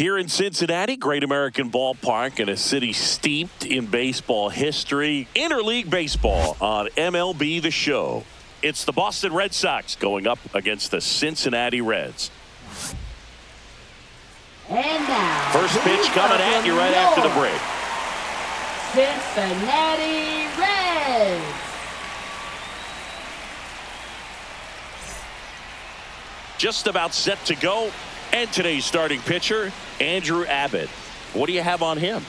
Here in Cincinnati, great American ballpark in a city steeped in baseball history. Interleague baseball on MLB The Show. It's the Boston Red Sox going up against the Cincinnati Reds. And now, first pitch coming at you right after the break. Cincinnati Reds. Just about set to go. And today's starting pitcher, Andrew Abbott. What do you have on him?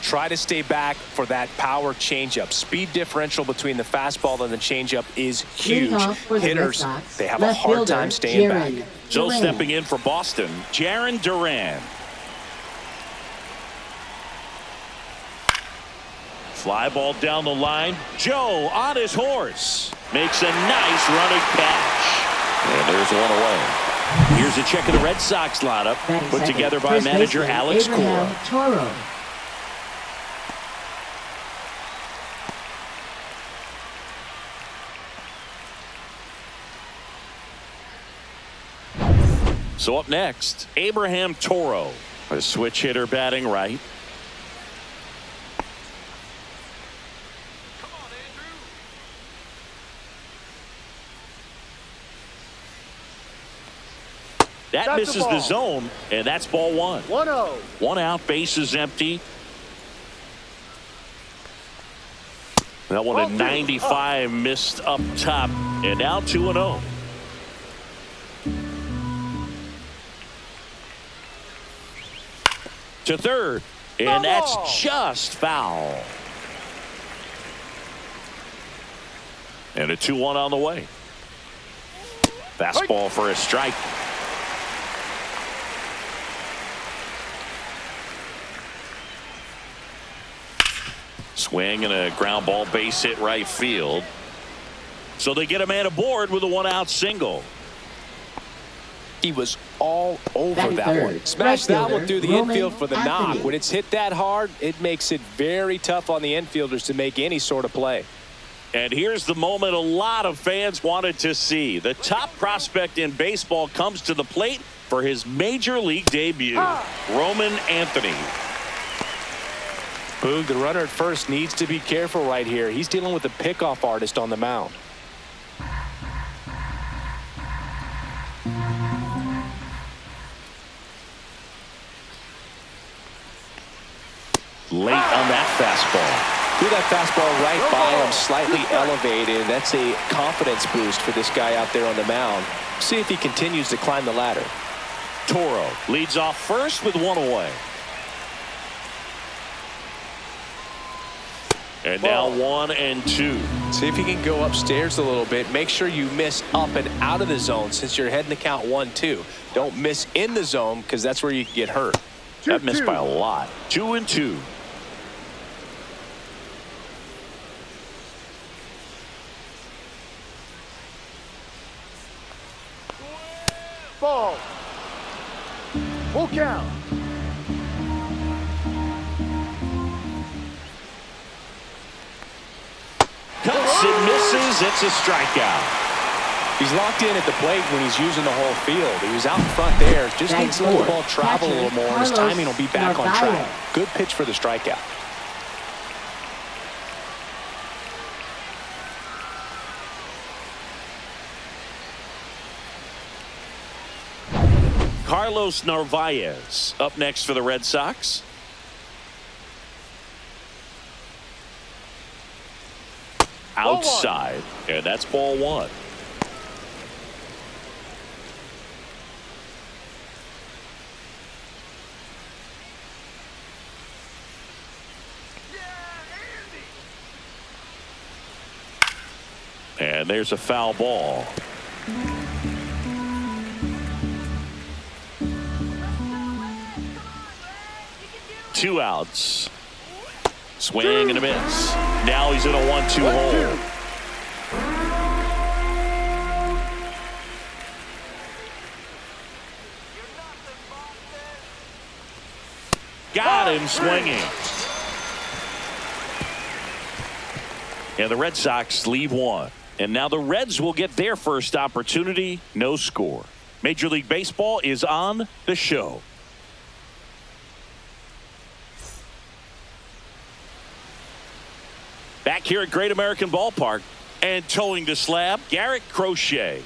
Try to stay back for that power changeup. Speed differential between the fastball and the changeup is huge. Hitters, they have a hard time staying back. So stepping in for Boston, Jarren Duran. Fly ball down the line. Joe on his horse. Makes a nice running catch. And there's one away. Here's a check of the Red Sox lineup put together by manager Alex Cora. So up next, Abraham Toro, a switch hitter batting right. That misses the zone, and that's ball one. 1-0. One out, bases empty. That one at 95 missed up top, and now 2-0. To third, and that's just foul. And a 2-1 on the way. Fastball for a strike. Swing and a ground ball base hit right field. So they get a man aboard with a one-out single. He was all over that one. Smashed that one through the infield for the knock. When it's hit that hard, it makes it very tough on the infielders to make any sort of play. And here's the moment a lot of fans wanted to see. The top prospect in baseball comes to the plate for his major league debut. Roman Anthony. Boog, the runner at first needs to be careful right here. He's dealing with a pickoff artist on the mound. Late on that fastball. Threw that fastball right by him, slightly elevated. That's a confidence boost for this guy out there on the mound. See if he continues to climb the ladder. Toro leads off first with one away. And now 1-2. See if you can go upstairs a little bit. Make sure you miss up and out of the zone since you're heading to count 1-2. Don't miss in the zone because that's where you can get hurt. That missed by a lot. 2-2. Ball. Full count. Cuts and misses. It's a strikeout. He's locked in at the plate when he's using the whole field. He was out in front there. Just needs to let the ball travel a little more, and his timing will be back on track. Good pitch for the strikeout. Carlos Narvaez up next for the Red Sox. Outside, and that's ball one. And there's a foul ball. Two outs. Swing and a miss. Now he's in a 1-2 hole. Got him swinging. And the Red Sox leave one. And now the Reds will get their first opportunity. No score. Major League Baseball is on the show. Back here at Great American Ballpark. And towing the slab, Garrett Crochet.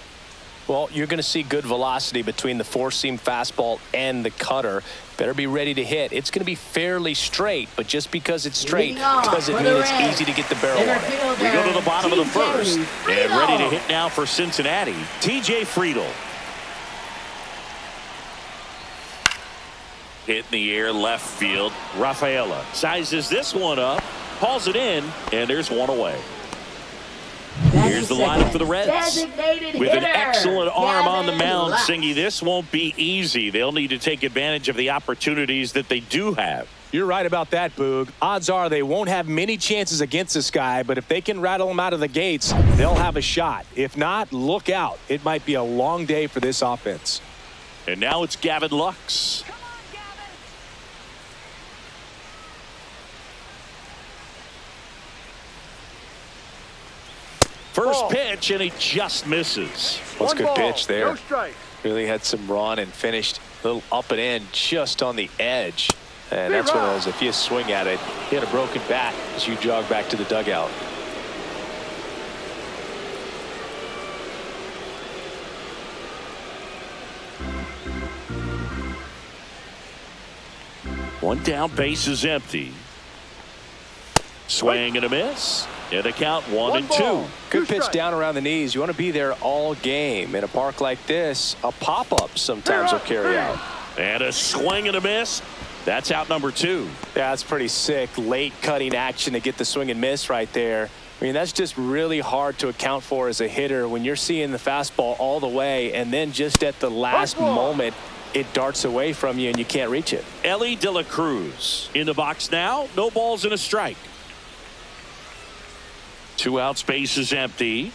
Well, you're going to see good velocity between the four-seam fastball and the cutter. Better be ready to hit. It's going to be fairly straight, but just because it's straight doesn't mean it's easy to get the barrel on it. We go to the bottom of the first. And ready to hit now for Cincinnati, TJ Friedl. Hit in the air, left field. Rafaela sizes this one up, hauls it in, and there's one away. Here's the lineup for the Reds. With an excellent arm on the mound, Singy, this won't be easy. They'll need to take advantage of the opportunities that they do have. You're right about that, Boog. Odds are they won't have many chances against this guy, but if they can rattle him out of the gates, they'll have a shot. If not, look out. It might be a long day for this offense. And now it's Gavin Lux. First pitch, and he just misses. That's a good pitch there. No strike. Really had some run and finished a little up and in just on the edge. And that's one of those, if you swing at it, you had a broken bat as you jog back to the dugout. One down, base is empty. Swing and a miss. And a count 1-2. Good pitch down around the knees. You want to be there all game. In a park like this, a pop-up sometimes will carry out. And a swing and a miss. That's out number 2. Yeah, that's pretty sick. Late cutting action to get the swing and miss right there. I mean, that's just really hard to account for as a hitter when you're seeing the fastball all the way and then just at the last moment it darts away from you and you can't reach it. Ellie De La Cruz in the box now. No balls and a strike. 2 outs, base is empty.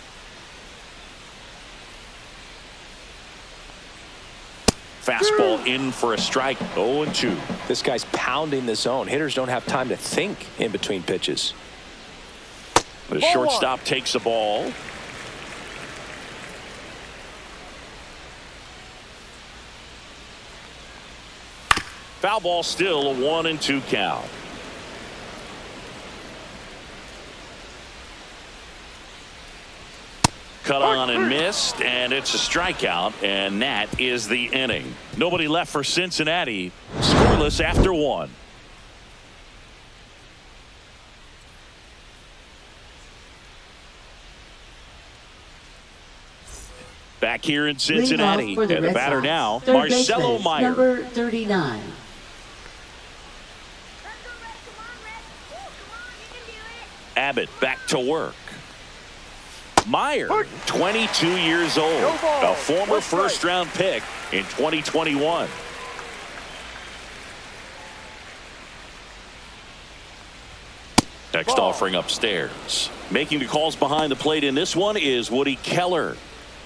Fastball in for a strike. 0-2. This guy's pounding the zone. Hitters don't have time to think in between pitches. The shortstop takes the ball. Foul ball, still a 1-2 count. Cut on and missed, and it's a strikeout, and that is the inning. Nobody left for Cincinnati. Scoreless after 1. Back here in Cincinnati, and the batter now, Marcelo Meyer. Number 39. Abbott back to work. Meyer, 22 years old, a former first-round pick in 2021. Next offering upstairs. Making the calls behind the plate in this one is Woody Keller.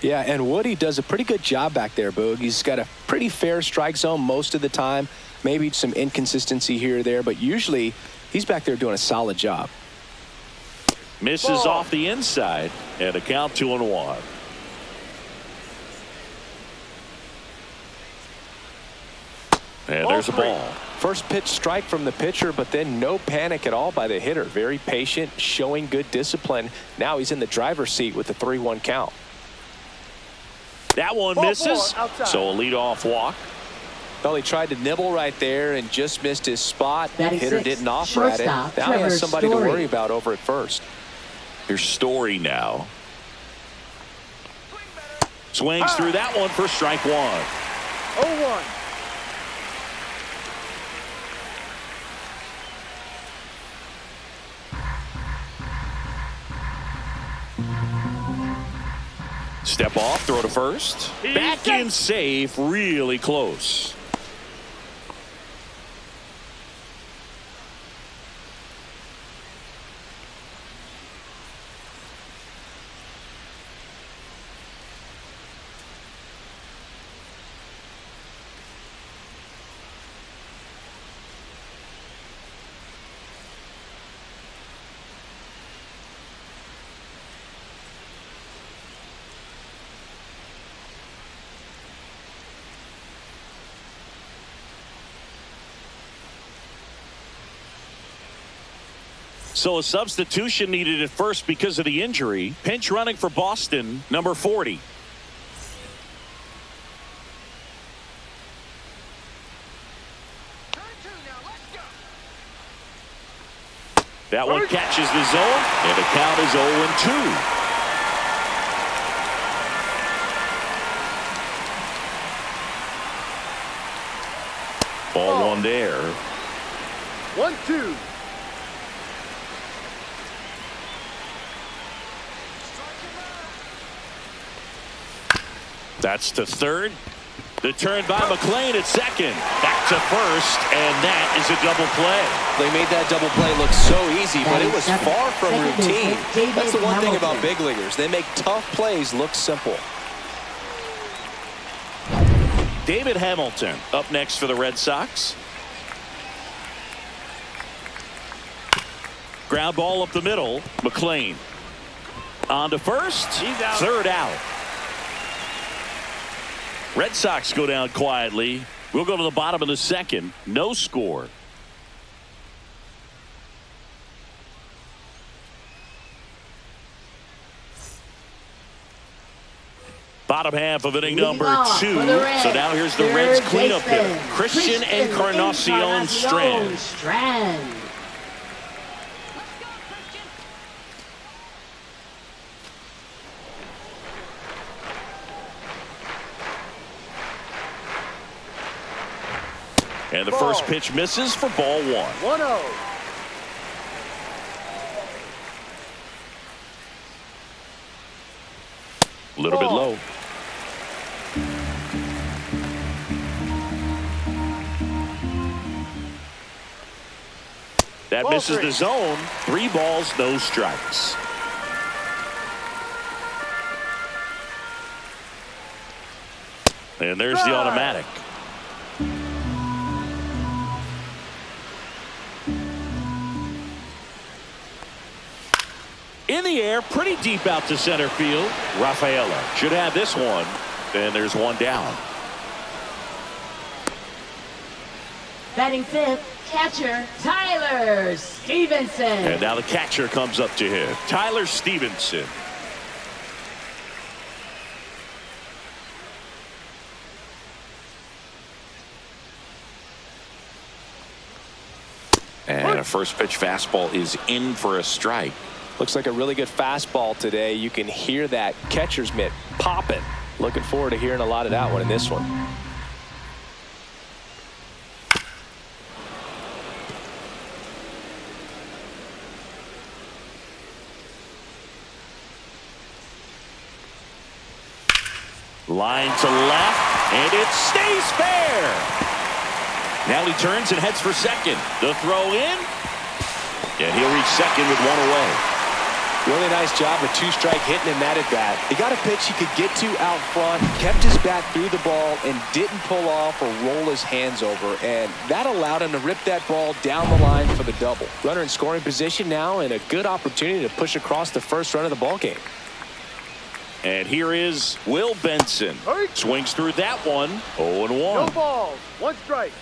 Yeah, and Woody does a pretty good job back there, Boog. He's got a pretty fair strike zone most of the time. Maybe some inconsistency here or there, but usually he's back there doing a solid job. Misses off the inside, and a count 2-1. And there's a ball. First pitch strike from the pitcher, but then no panic at all by the hitter. Very patient, showing good discipline. Now he's in the driver's seat with the 3-1 count. That one misses, so a leadoff walk. Well, he tried to nibble right there and just missed his spot. Hitter didn't offer at it. Now he has somebody to worry about over at first. Here's Story now. Swings through that one for strike 1. 0-1. Step off, throw to first. Back in safe, really close. So a substitution needed at first because of the injury. Pinch running for Boston, number 40. That one catches the zone, and the count is 0-2. Ball one there. 1-2. That's to third. The turn by McLean at second. Back to first, and that is a double play. They made that double play look so easy, but it was far from routine. That's the one thing about big leaguers. They make tough plays look simple. David Hamilton up next for the Red Sox. Ground ball up the middle. McLean on to first. Third out. Red Sox go down quietly. We'll go to the bottom of the second. No score. Bottom half of inning number 2. So now here's the Reds cleanup hitter, Christian Encarnacion Strand. And the first pitch misses for ball 1. 1-0. A little bit low. That misses the zone. 3 balls, no strikes. And there's the automatic. In the air, pretty deep out to center field. Rafaela should have this one. And there's one down. Batting fifth, catcher Tyler Stevenson. And now the catcher comes up to him, Tyler Stevenson. And a first pitch fastball is in for a strike. Looks like a really good fastball today. You can hear that catcher's mitt popping. Looking forward to hearing a lot of that one in this one. Line to left, and it stays fair. Now he turns and heads for second. The throw in, and he'll reach second with one away. Really nice job with 2-strike hitting in that at bat. He got a pitch he could get to out front, kept his bat through the ball, and didn't pull off or roll his hands over. And that allowed him to rip that ball down the line for the double. Runner in scoring position now, and a good opportunity to push across the first run of the ball game. And here is Will Benson. Swings through that one. 0-1. No balls. 1 strike.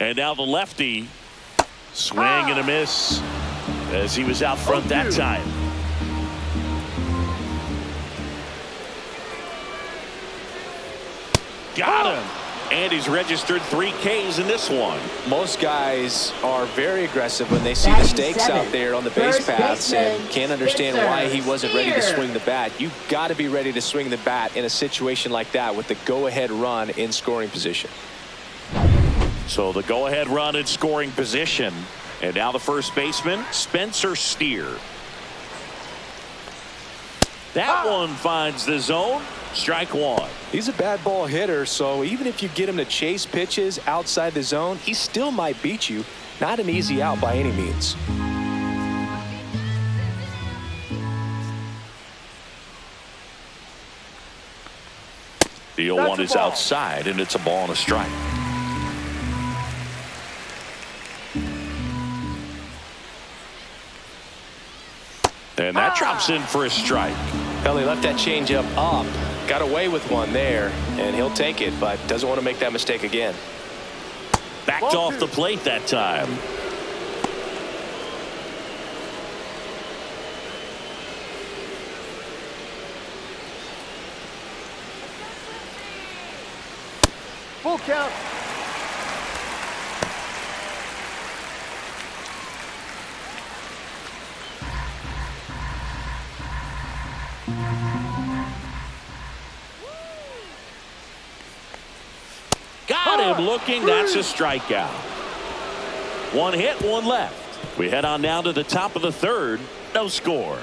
And now the lefty. Swing and a miss as he was out front that time. Got him. And he's registered 3 Ks in this one. Most guys are very aggressive when they see the stakes out there on the base paths and can't understand why he wasn't ready to swing the bat. You've got to be ready to swing the bat in a situation like that with the go-ahead run in scoring position. So the go-ahead run in scoring position. And now the first baseman, Spencer Steer. That one finds the zone. Strike 1. He's a bad ball hitter, so even if you get him to chase pitches outside the zone, he still might beat you. Not an easy out by any means. The 0-1 is outside, and it's a ball and a strike. And that drops in for a strike. Well, he left that changeup up, got away with one there, and he'll take it, but doesn't want to make that mistake again. Backed off the plate that time. Full count. Got him looking. That's a strikeout. One hit, one left. We head on down to the top of the third. No score.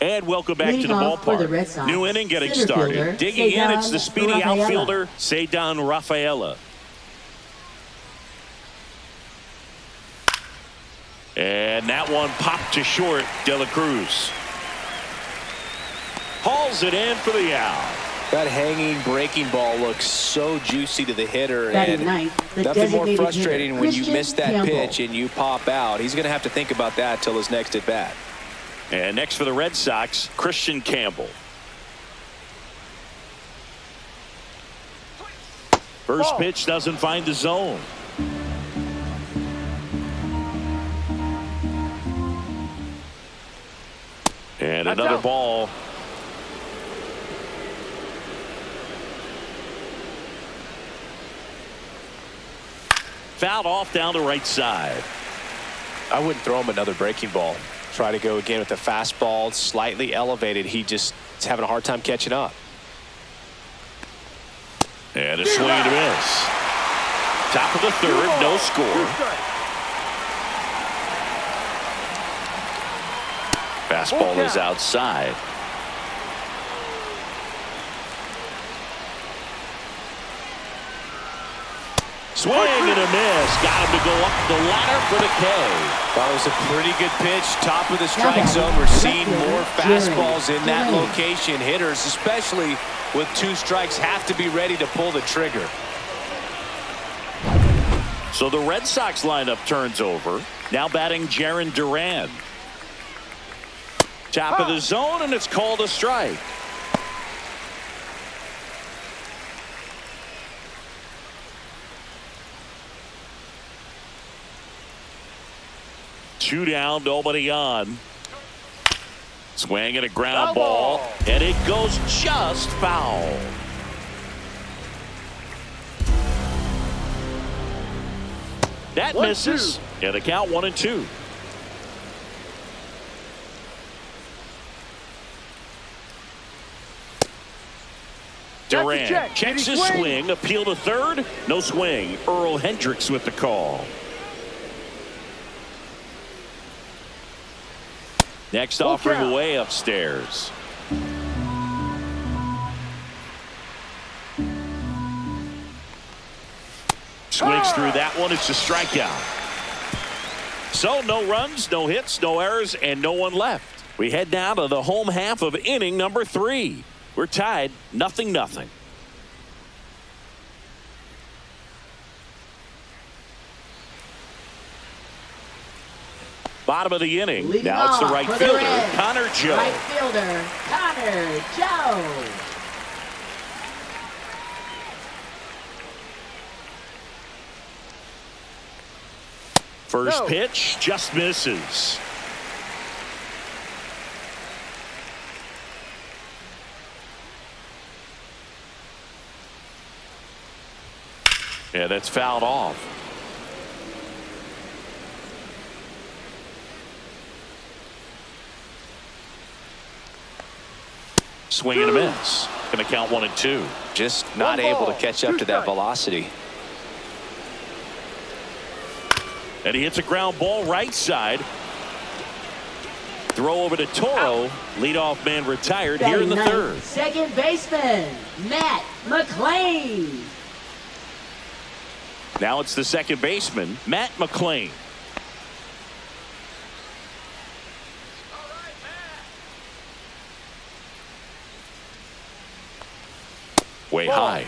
And welcome back to the ballpark. New inning getting started. Digging in, it's the speedy outfielder, Cedar Rafaela. And that one popped to short, De La Cruz. Hauls it in for the out. That hanging breaking ball looks so juicy to the hitter, and nothing more frustrating when you miss that pitch and you pop out. He's going to have to think about that till his next at bat. And next for the Red Sox, Christian Campbell. First pitch doesn't find the zone. And another ball. Fouled off down the right side. I wouldn't throw him another breaking ball. Try to go again with the fastball, slightly elevated. He just is having a hard time catching up. And a swing and a miss. Top of the third, no score. Fastball is outside. Swing and a miss. Got him to go up the ladder for the K. That was a pretty good pitch. Top of the strike zone. We're seeing more fastballs in that location. Hitters, especially with 2 strikes, have to be ready to pull the trigger. So the Red Sox lineup turns over. Now batting Jarren Duran. Top of the zone, and it's called a strike. Two down, nobody on. Swing and a ground ball, and it goes just foul. That misses, and the count 1-2. Duran checks his swing, appeal to third, no swing. Earl Hendricks with the call. Next offering away upstairs. Swings through that one. It's a strikeout. So no runs, no hits, no errors, and no one left. We head down to the home half of inning number 3. We're tied 0-0. Bottom of the inning. Now it's the right fielder, Connor Joe. Right fielder, Connor Joe. First pitch just misses. Yeah, that's fouled off. Swing and a miss. Going to count 1-2. Just not able to catch up to that velocity. And he hits a ground ball right side. Throw over to Toro. Leadoff man retired here in the third. Second baseman, Matt McLain. Now it's the second baseman, Matt McLain. Way Ball. high.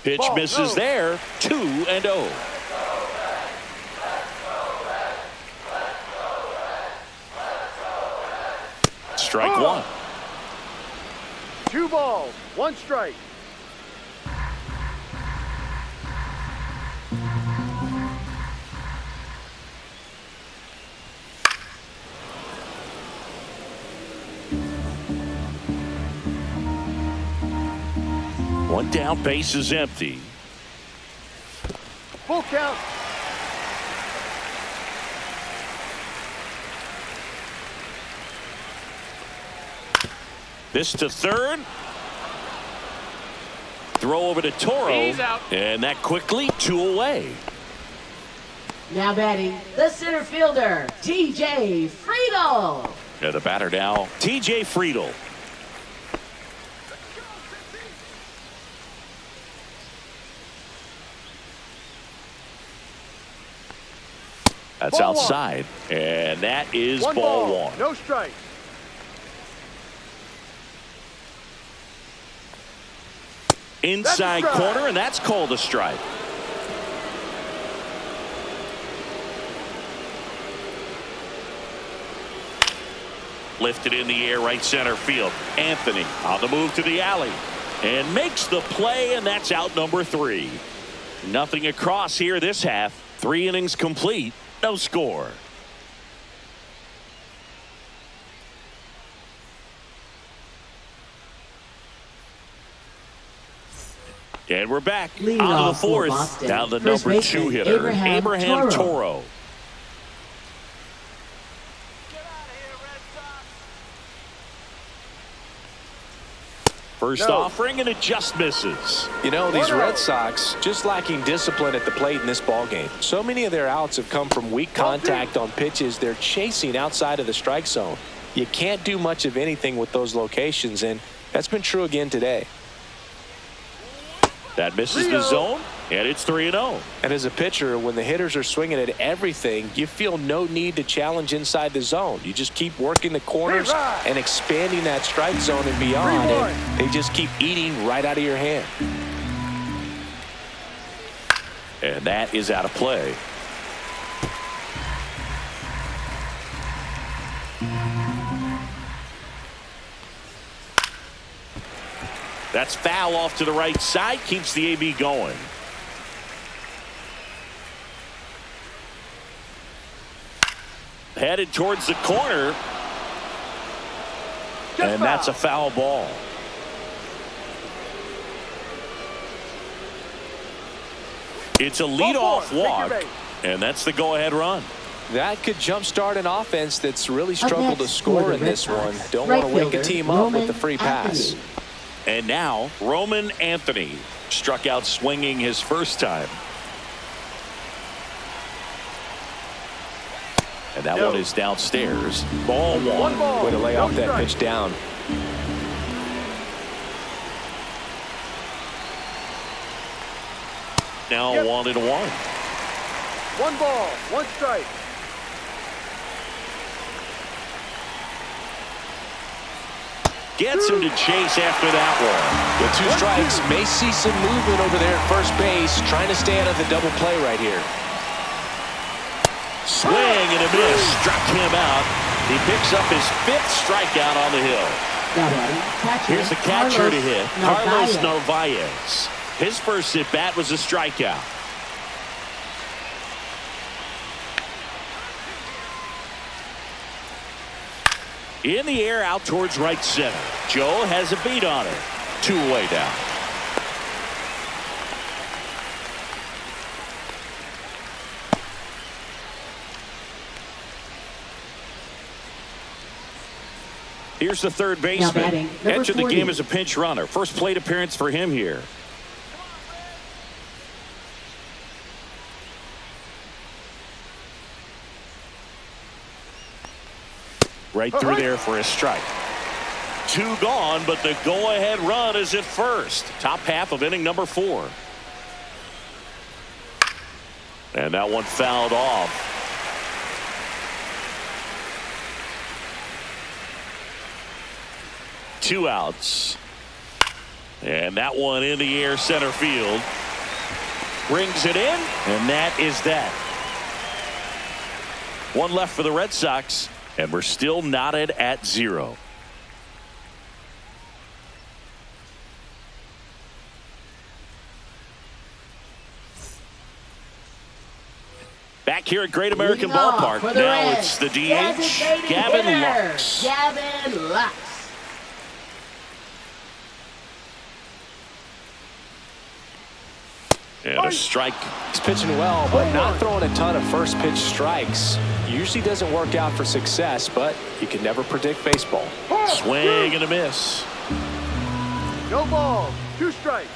Pitch Ball, misses no. there. 2-0. Strike one. 2 balls, 1 strike. One down, base is empty. Full count. This to third. Throw over to Toro. He's out. And that quickly, 2 away. Now batting, the center fielder, TJ Friedel. And the batter now, TJ Friedel. That's Ball outside. And that is 1 ball ball, one. no strike. Inside That's a strike. corner, and that's called a strike. Lifted in the air, right center field. Anthony on the move to the alley and makes the play, and that's out number 3. Nothing across here this half. 3 innings complete, no score. And we're back Leading on to the off for 4th. Boston, Now the first number baseman, 2 hitter, Abraham Toro. First No. offering, and it just misses. You know, these 1-0. Red Sox just lacking discipline at the plate in this ball game. So many of their outs have come from weak contact on pitches they're chasing outside of the strike zone. You can't do much of anything with those locations, and that's been true again today. That misses the zone, and it's 3-0. And as a pitcher, when the hitters are swinging at everything, you feel no need to challenge inside the zone. You just keep working the corners and expanding that strike zone and beyond, and they just keep eating right out of your hand. And that is out of play. That's foul off to the right side, keeps the AB going. Headed towards the corner. And that's a foul ball. It's a leadoff walk, and that's the go-ahead run. That could jumpstart an offense that's really struggled to next score for the in Red this one. Sox, Don't right want to wake a fielder, team up with Roman the free pass. Anthony. And now Roman Anthony struck out swinging his first time. And that one is downstairs. Ball 1. 1 ball. Way to lay no off that strike. pitch down. Now Yep. 1-1. 1 ball, 1 strike. Gets him to chase after that one. With 2 strikes, may see some movement over there at first base, trying to stay out of the double play right here. Swing and a miss. Struck him out. He picks up his 5th strikeout on the hill. Now batting, catcher, Here's the catcher to hit, Carlos Narvaez. Narvaez. His first at-bat was a strikeout. In the air, out towards right center. Joe has a beat on it. 2 away down. Here's the third baseman. batting, number Entered the 40. game as a pinch runner. First plate appearance for him here. Right through there for a strike. 2 gone, but the go-ahead run is at first. Top half of inning number 4. And that one fouled off. 2 outs. And that one in the air center field. Brings it in, and that is that. One left for the Red Sox, and we're still knotted at 0. Back here at Great American Ballpark. Now it's the DH, Gavin Lux. Gavin Lux. And a strike. He's pitching well, but not throwing a ton of first pitch strikes. Usually doesn't work out for success, but you can never predict baseball. Swing and a miss. No ball. 2 strikes.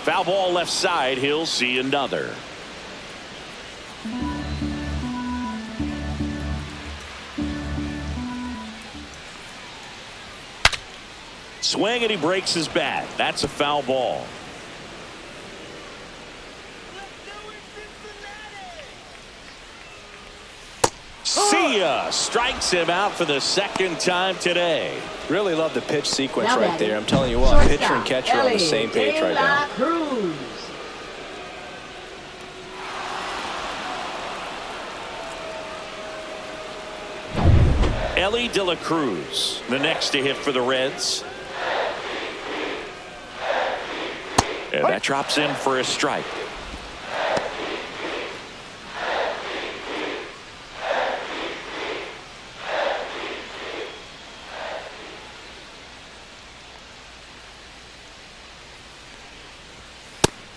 Foul ball left side. He'll see another. Swing and he breaks his bat. That's a foul ball. See ya. Strikes him out for the 2nd time today. Really love the pitch sequence Now right there. I'm telling you what, shortstop, pitcher and catcher are on the same page right now. Cruz. Ellie De La Cruz, the next to hit for the Reds. And that drops in for a strike.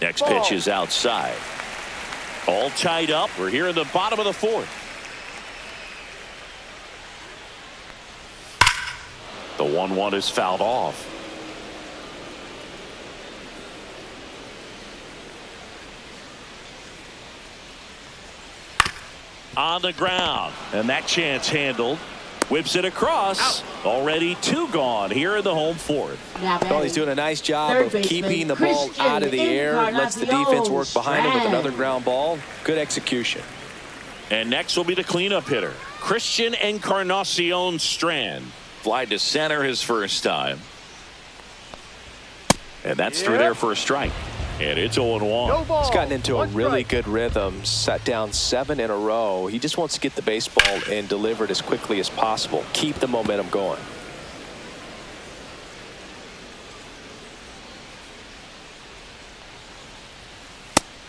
Next pitch is outside. All tied up. We're here in the bottom of the 4th. The 1-1 is fouled off. On the ground, and that chance handled. Whips it across. Already 2 gone here in the home 4th. Well, he's doing a nice job of keeping the ball out of the air. Lets the defense work behind him with another ground ball. Good execution. And next will be the cleanup hitter, Christian Encarnacion Strand. Fly to center his first time. And that's through there for a strike. And it's 0-1. He's gotten into a really good rhythm. Set down 7 in a row. He just wants to get the baseball and deliver it as quickly as possible. Keep the momentum going.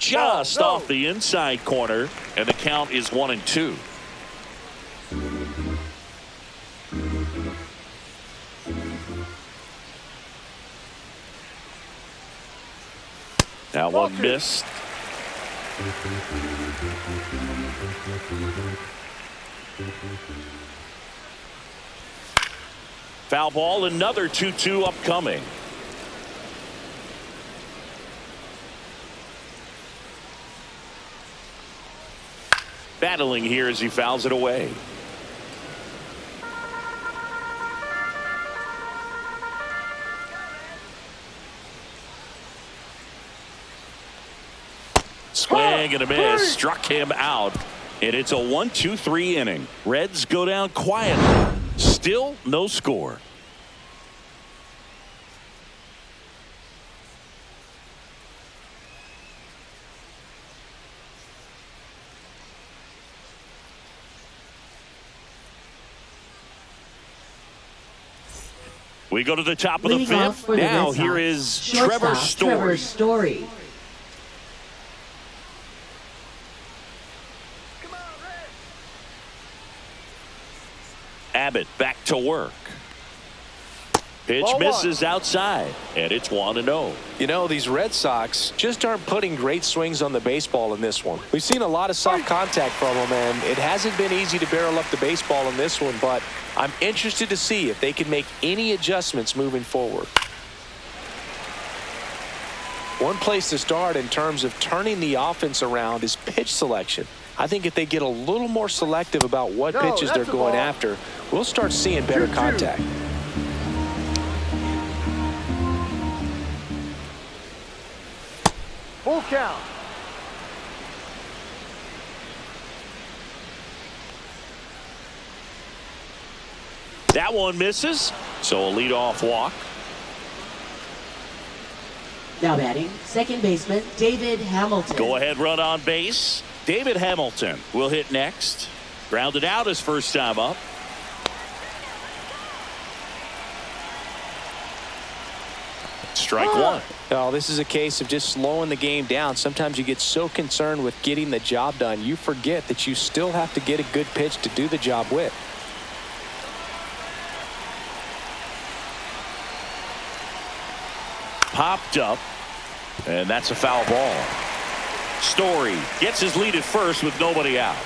Just off the inside corner. And the count is 1-2. That one missed. Foul ball, another 2-2 upcoming. Battling here as he fouls it away. Swing and a miss. Struck him out. And it's a 1-2-3 inning. Reds go down quietly. Still no score. We go to the top of the 5th. Now here is Trevor Story. Abbott back to work. Pitch misses outside, and it's 1-0. You know, these Red Sox just aren't putting great swings on the baseball in this one. We've seen a lot of soft contact from them, and it hasn't been easy to barrel up the baseball in this one, but I'm interested to see if they can make any adjustments moving forward. One place to start in terms of turning the offense around is pitch selection. I think if they get a little more selective about what pitches they're going after, we'll start seeing better contact. Full count. That one misses, so a leadoff walk. Now batting, second baseman David Hamilton. Go ahead run on base. David Hamilton will hit next. Grounded out his first time up. Strike one. Oh, this is a case of just slowing the game down. Sometimes you get so concerned with getting the job done, you forget that you still have to get a good pitch to do the job with. Popped up, and that's a foul ball. Story gets his lead at first with nobody out.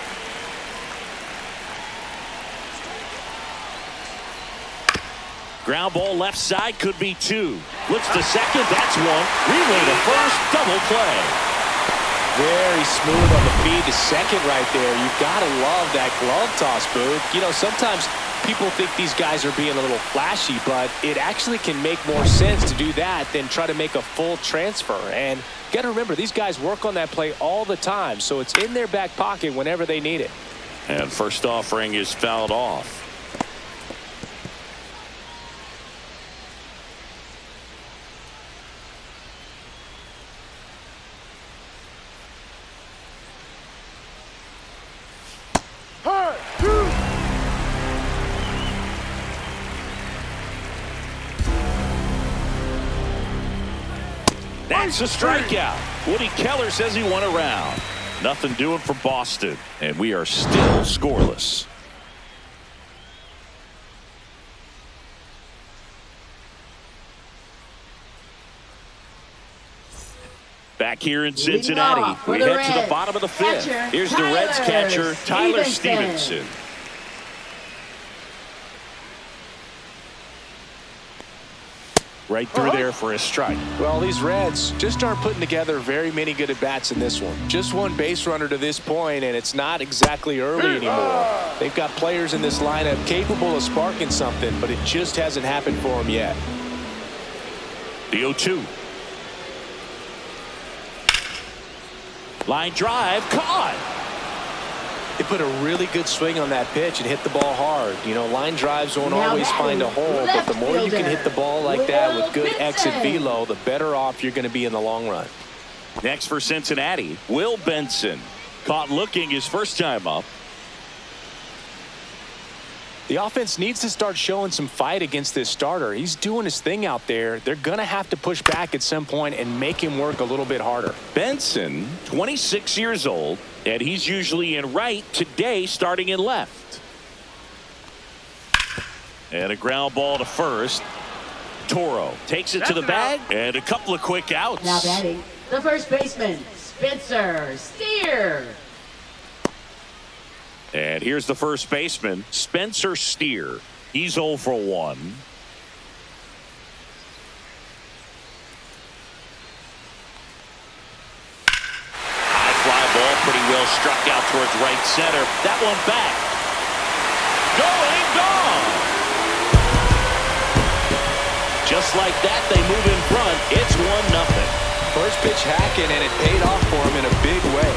Ground ball left side, could be two. Flips to second, that's one. Relay to first, double play. Very smooth on the feed to second right there. You gotta love that glove toss, Boog. You know, sometimes people think these guys are being a little flashy, but it actually can make more sense to do that than try to make a full transfer. And you gotta remember, these guys work on that play all the time, so it's in their back pocket whenever they need it. And first offering is fouled off. That's a strikeout. Woody Keller says he won a round. Nothing doing for Boston, and we are still scoreless. Back here in Cincinnati, we head to the bottom of the fifth. Here's the Reds catcher, Tyler Stevenson. Right through there for a strike. Well, these Reds just aren't putting together very many good at-bats in this one. Just one base runner to this point, and it's not exactly early anymore. They've got players in this lineup capable of sparking something, but it just hasn't happened for them yet. The 0-2. Line drive, caught. They put a really good swing on that pitch and hit the ball hard. You know, line drives won't always find a hole, but the more you can hit the ball like that with good exit velo, the better off you're going to be in the long run. Next for Cincinnati, Will Benson. Caught looking his first time up. The offense needs to start showing some fight against this starter. He's doing his thing out there. They're going to have to push back at some point and make him work a little bit harder. Benson, 26 years old, and he's usually in right, today starting in left. And a ground ball to first. Toro takes it to the bag, and a couple of quick outs. Now batting, the first baseman, Spencer Steer. And here's the first baseman, Spencer Steer. He's 0 for 1. High fly ball, pretty well struck out towards right center. That one back. Going, gone. Just like that, they move in front. It's 1-0. First pitch hacking, and it paid off for him in a big way.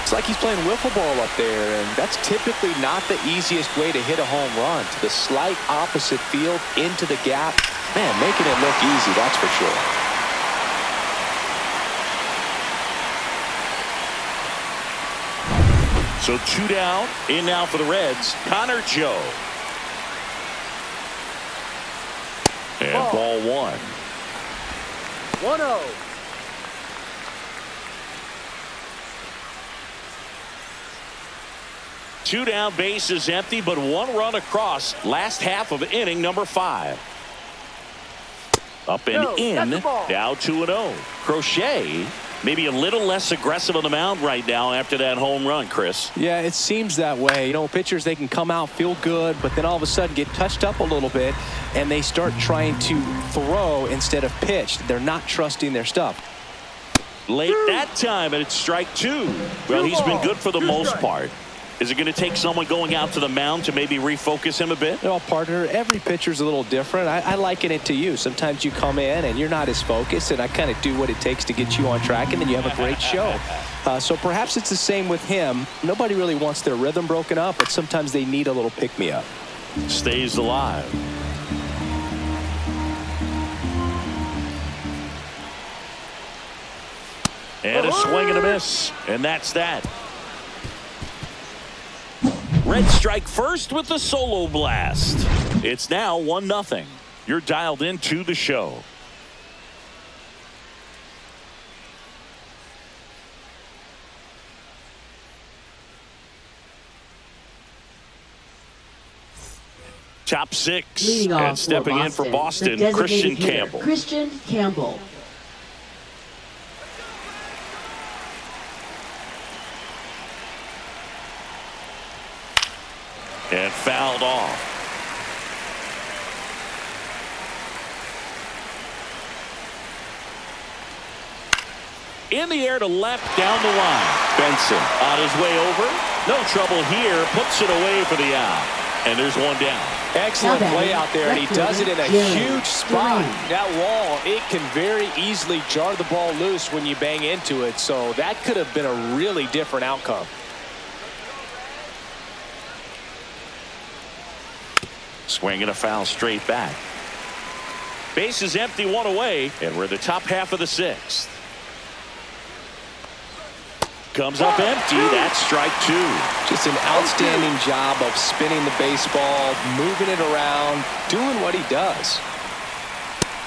It's like he's playing wiffle ball up there, and that's typically not the easiest way to hit a home run. To the slight opposite field, into the gap. Man, making it look easy, that's for sure. So 2 down, in now for the Reds, Connor Joe. And ball 1. 1-0. Two down, base is empty, but 1 run across. Last half of inning number 5. Up and in, now 2-0. Crochet maybe a little less aggressive on the mound right now after that home run, Chris. Yeah, it seems that way. You know, pitchers, they can come out, feel good, but then all of a sudden get touched up a little bit, and they start trying to throw instead of pitch. They're not trusting their stuff. Late that time, and it's strike 2. Well, he's been good for the most part. Is it going to take someone going out to the mound to maybe refocus him a bit? You know, partner, every pitcher's a little different. I liken it to you. Sometimes you come in and you're not as focused, and I kind of do what it takes to get you on track, and then you have a great show. So perhaps it's the same with him. Nobody really wants their rhythm broken up, but sometimes they need a little pick-me-up. Stays alive. And a swing and a miss. And that's that. Red strike first with the solo blast. It's now 1-0. You're dialed into the show. Top six. Leading off And stepping in for Boston, the Christian designated hitter, Campbell. Christian Campbell. And fouled off. In the air to left, down the line. Benson on his way over. No trouble here. Puts it away for the out. And there's one down. Excellent play out there, and he does it in a huge spot. That wall, it can very easily jar the ball loose when you bang into it, so that could have been a really different outcome. Swing and a foul straight back. Base is empty, one away, and we're in the top half of the sixth. Comes up empty. That's strike two. Just an outstanding job of spinning the baseball, moving it around, doing what he does.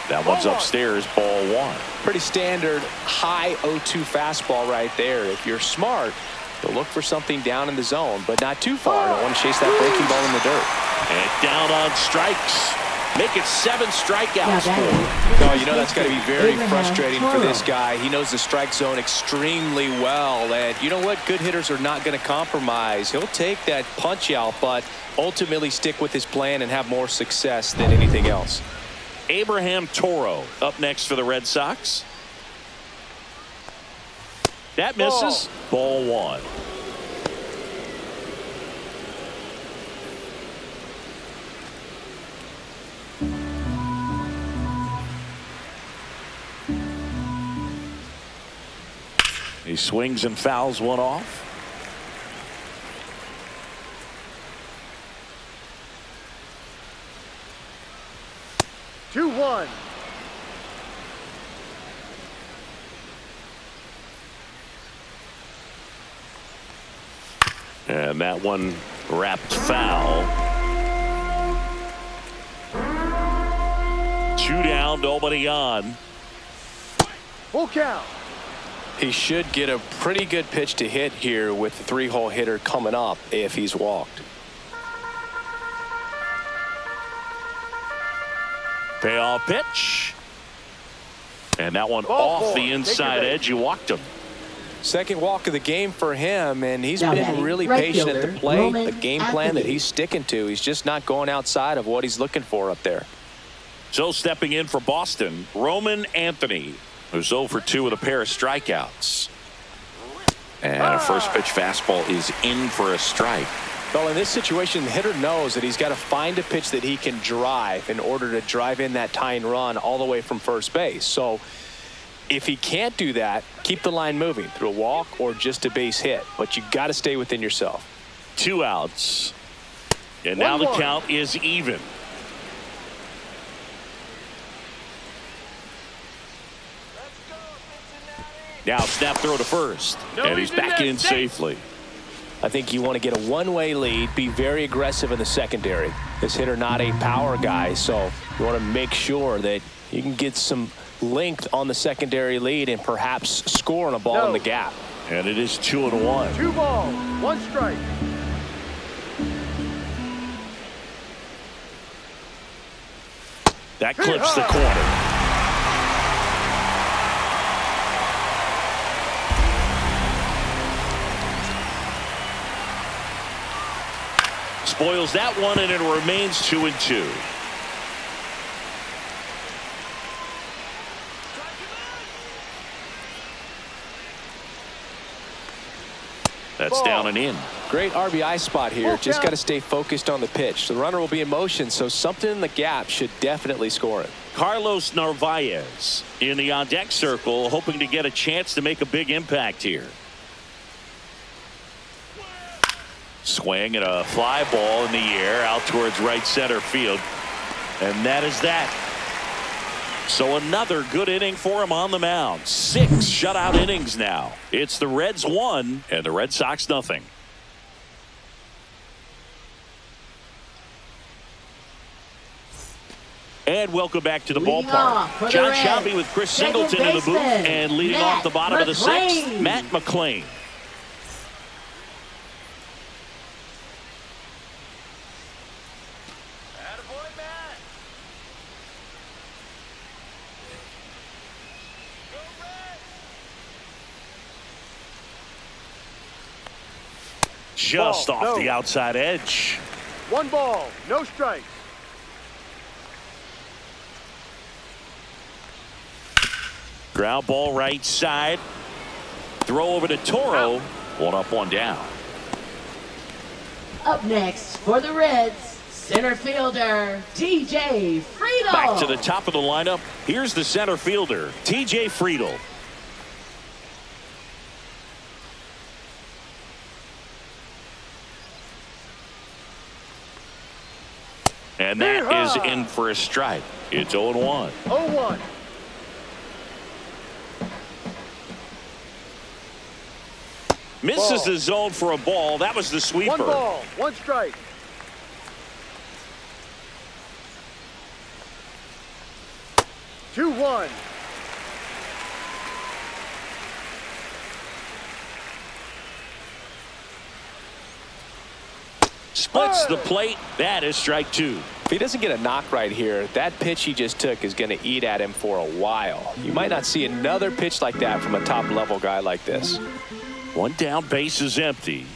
That one's upstairs, ball one. Pretty standard high 0-2 fastball right there. If you're smart, you'll look for something down in the zone, but not too far. Don't want to chase that breaking ball in the dirt. And down on strikes. Make it 7 strikeouts for him. No, you know that's got to be very frustrating for this guy. He knows the strike zone extremely well, and you know what? Good hitters are not going to compromise. He'll take that punch out, but ultimately stick with his plan and have more success than anything else. Abraham Toro up next for the Red Sox. That misses. Ball one. He swings and fouls one off. 2-1. And that one wrapped foul. 2 down, nobody on. Full count. He should get a pretty good pitch to hit here with the 3-hole hitter coming up if he's walked. Payoff pitch. And that one off the inside edge. You walked him. Second walk of the game for him, and he's been really patient at the plate. The game plan that he's sticking to. He's just not going outside of what he's looking for up there. So stepping in for Boston, Roman Anthony, who's 0 for 2 with a pair of strikeouts. And a first pitch fastball is in for a strike. Well, in this situation, the hitter knows that he's got to find a pitch that he can drive in order to drive in that tying run all the way from first base. So if he can't do that, keep the line moving through a walk or just a base hit. But you got to stay within yourself. 2 outs. And now the count is even. Now snap throw to first. And he's back in safely. I think you want to get a one-way lead, be very aggressive in the secondary. This hitter not a power guy, so you want to make sure that you can get some length on the secondary lead and perhaps score on a ball in the gap. And it is 2-1. 2 balls, 1 strike. That clips the corner. Spoils that one, and it remains 2-2. That's down and in. Great RBI spot here. Full Just count. got to stay focused on the pitch. The runner will be in motion, so something in the gap should definitely score it. Carlos Narvaez in the on-deck circle, hoping to get a chance to make a big impact here. Swing and a fly ball in the air out towards right center field. And that is that. So another good inning for him on the mound. 6 shutout innings now. It's the Reds 1 and the Red Sox nothing. And welcome back to the Leading off for ballpark. the John Reds, Shelby with Chris second Singleton in the booth. baseman, And leading Matt off the bottom of the McLain. 6th, Matt McLain. Just Ball, off no. the outside edge. 1 ball, no strikes. Ground ball right side. Throw over to Toro. 1 up, 1 down. Up next for the Reds, center fielder, TJ Friedel. Back to the top of the lineup. Here's the center fielder, TJ Friedel. And that is in for a strike. It's 0-1. 0-1. Misses Ball. the zone for a ball. That was the sweeper. 1 ball, 1 strike. Two, 1. Splits the plate. That is strike 2. If he doesn't get a knock right here, that pitch he just took is going to eat at him for a while. You might not see another pitch like that from a top-level guy like this. 1 down, base is empty.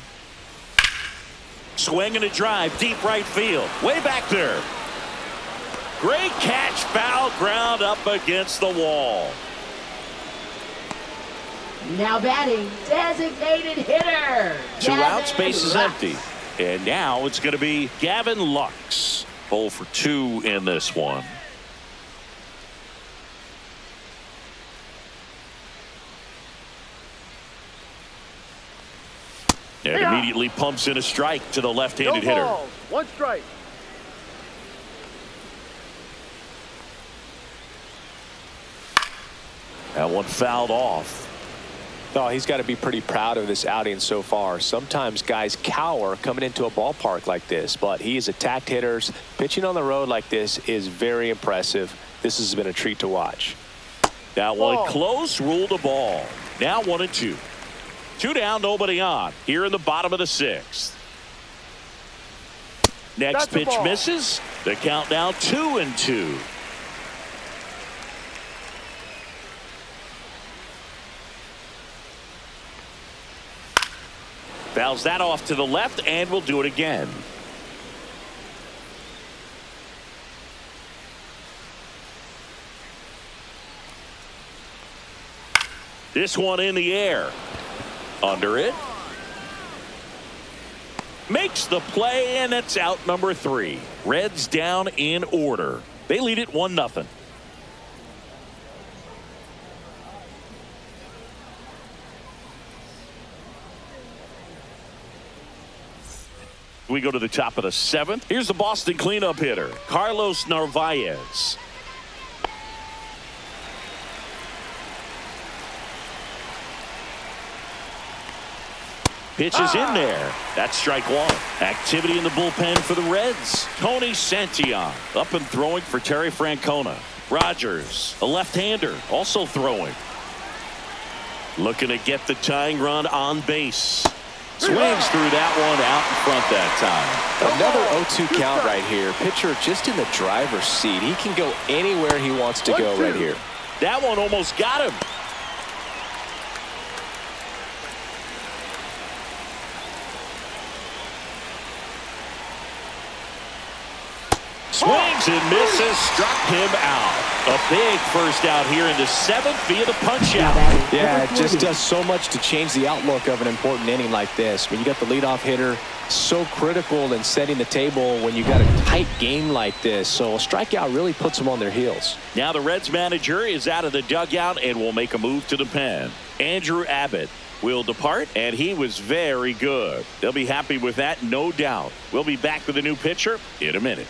Swing and a drive, deep right field. Way back there. Great catch, foul ground up against the wall. Now batting, designated hitter. 2 outs, Gavin base is Lux. empty. And now it's going to be Gavin Lux. 0 for 2 in this one. And Yeah. immediately pumps in a strike to the No left-handed hitter. balls, 1 strike. That one fouled off. Oh, he's got to be pretty proud of this outing so far. Sometimes guys cower coming into a ballpark like this, but he has attacked hitters. Pitching on the road like this is very impressive. This has been a treat to watch. That one Ball. close, ruled a ball. Now 1-2. 2 down, nobody on. Here in the bottom of the 6th. Next That's a pitch ball. misses. The count now 2-2. Fouls that off to the left, and we'll do it again. This one in the air. Under it. Makes the play, and it's out number 3. Reds down in order. They lead it 1-0. We go to the top of the 7th. Here's the Boston cleanup hitter, Carlos Narvaez. Pitch is in there. That's strike 1. Activity in the bullpen for the Reds. Tony Santillan up and throwing for Terry Francona. Rogers, a left-hander, also throwing. Looking to get the tying run on base. Swings through that one out in front that time. Another 0-2 count right here. Pitcher just in the driver's seat. He can go anywhere he wants to go right here. That one almost got him. Swings and misses, struck him out. A big first out here in the 7th via the punch out. Yeah, it just does so much to change the outlook of an important inning like this. When you got the leadoff hitter, so critical in setting the table when you got a tight game like this. So a strikeout really puts them on their heels. Now the Reds manager is out of the dugout and will make a move to the pen. Andrew Abbott will depart, and he was very good. They'll be happy with that, no doubt. We'll be back with a new pitcher in a minute.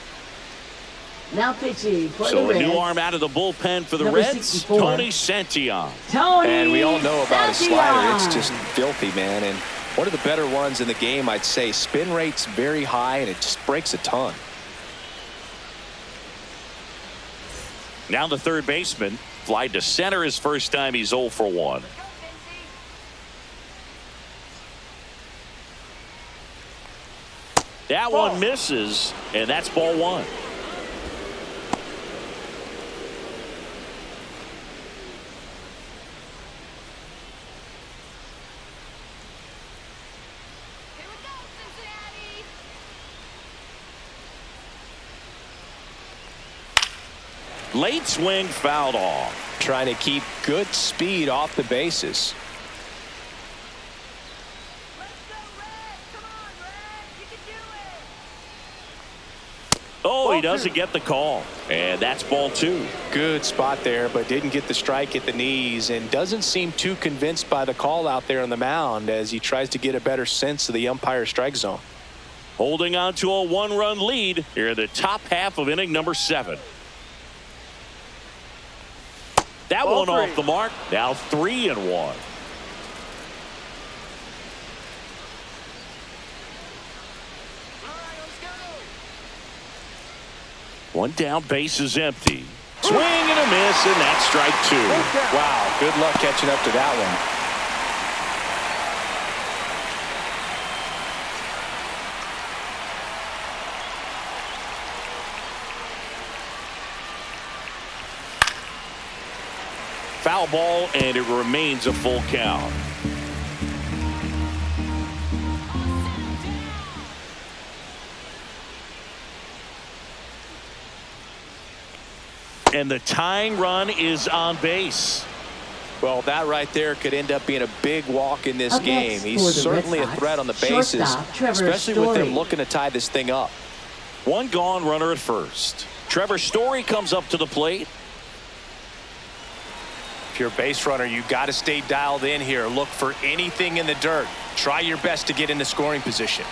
Now pitching for the So a Reds. new arm out of the bullpen for the Number Reds, 64. Tony Santillan. Tony And we all know about his slider. It's Santillan. just filthy, man. And one of the better ones in the game, I'd say. Spin rate's very high, and it just breaks a ton. Now the third baseman flied to center his first time. He's 0 for 1. That one misses, and that's ball 1. Late swing fouled off. Trying to keep good speed off the bases. Oh, he doesn't get the call. And that's ball 2. Good spot there, but didn't get the strike at the knees, and doesn't seem too convinced by the call out there on the mound as he tries to get a better sense of the umpire strike zone. Holding on to a 1-run lead here in the top half of inning number 7. That Ball one 3. off the mark. Now 3-1. One down, base is empty. Swing and a miss, and that's strike 2. Wow, good luck catching up to that one. Foul ball, and it remains a full count. And the tying run is on base. Well, that right there could end up being a big walk in this Up game. next He's for the certainly Red a Sox, threat on the bases, shortstop, Trevor especially with Story. them looking to tie this thing up. One gone, runner at first. Trevor Story comes up to the plate. If you're a base runner, you got to stay dialed in here. Look for anything in the dirt. Try your best to get into scoring position.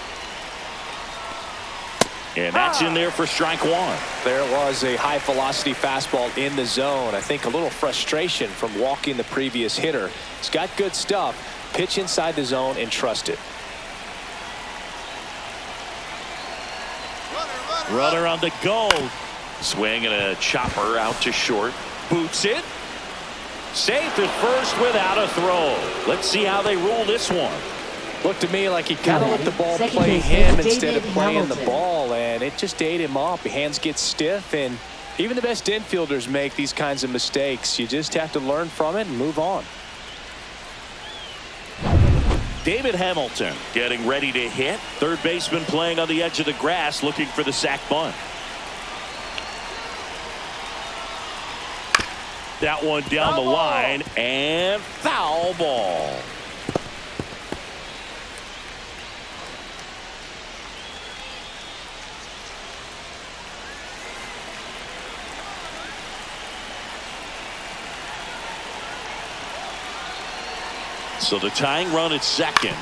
And that's in there for strike 1. There was a high velocity fastball in the zone. I think a little frustration from walking the previous hitter. He's got good stuff. Pitch inside the zone and trust it. Runner on the go. Swing and a chopper out to short. Boots it. Safe at first without a throw. Let's see how they rule this one. Looked to me like he kind of let the ball Second play baseman, him David instead of playing the Hamilton. ball, and it just ate him up. Hands get stiff, and even the best infielders make these kinds of mistakes. You just have to learn from it and move on. David Hamilton getting ready to hit. Third baseman playing on the edge of the grass looking for the sac bunt. That one down the line and foul ball. So the tying run at second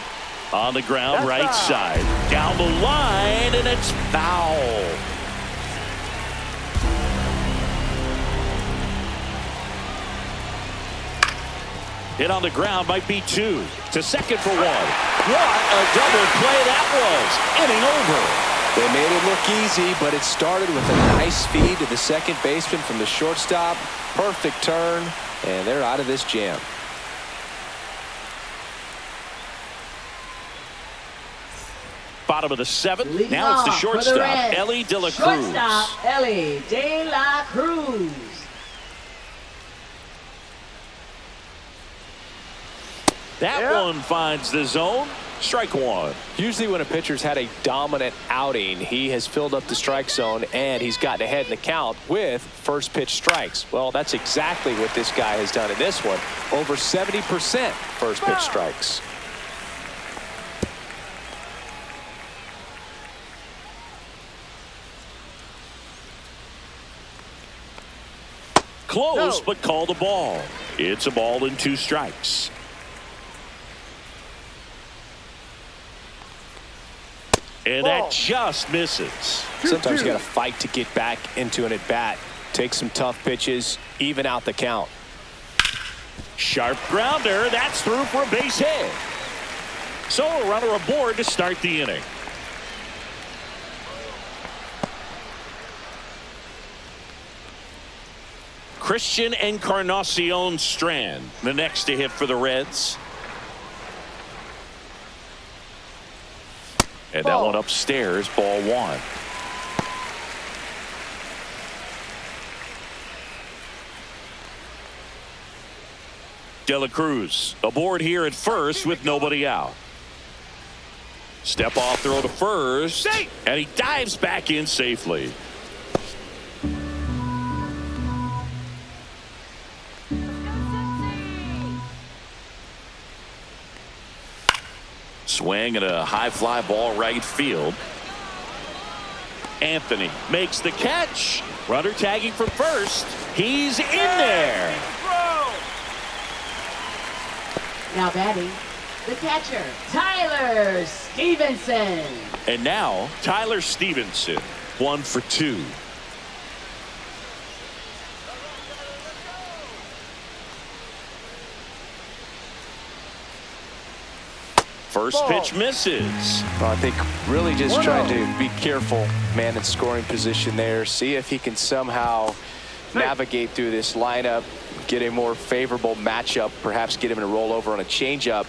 on the ground, right side. Down the line, and it's foul. Hit on the ground, might be 2. To second for 1. What a double play that was. Inning over. They made it look easy, but it started with a nice feed to the second baseman from the shortstop. Perfect turn, and they're out of this jam. Bottom of the 7th. Leading Now it's the off for the shortstop, Reds, Ellie De La Cruz. Shortstop, Ellie De La Cruz. That one finds the zone. Strike one. Usually when a pitcher's had a dominant outing, he has filled up the strike zone and he's gotten ahead in the count with first pitch strikes. Well, that's exactly what this guy has done in this one. Over 70% first pitch strikes. Close, but called a ball. It's a ball and 2 strikes. And that just misses. Sometimes you got to fight to get back into an at-bat. Take some tough pitches, even out the count. Sharp grounder. That's through for a base hit. So a runner aboard to start the inning. Christian Encarnacion Strand, the next to hit for the Reds. And that one upstairs, ball 1. De La Cruz aboard here at first with nobody out. Step off throw to first, and he dives back in safely. Swing and a high fly ball right field. Anthony makes the catch. Runner tagging from first. He's in there. Now batting, the catcher, Tyler Stevenson. And now Tyler Stevenson, 1 for 2. First pitch misses. Well, I think really just trying to be careful, man, in scoring position there. See if he can somehow navigate through this lineup, get a more favorable matchup, perhaps get him in a rollover on a changeup,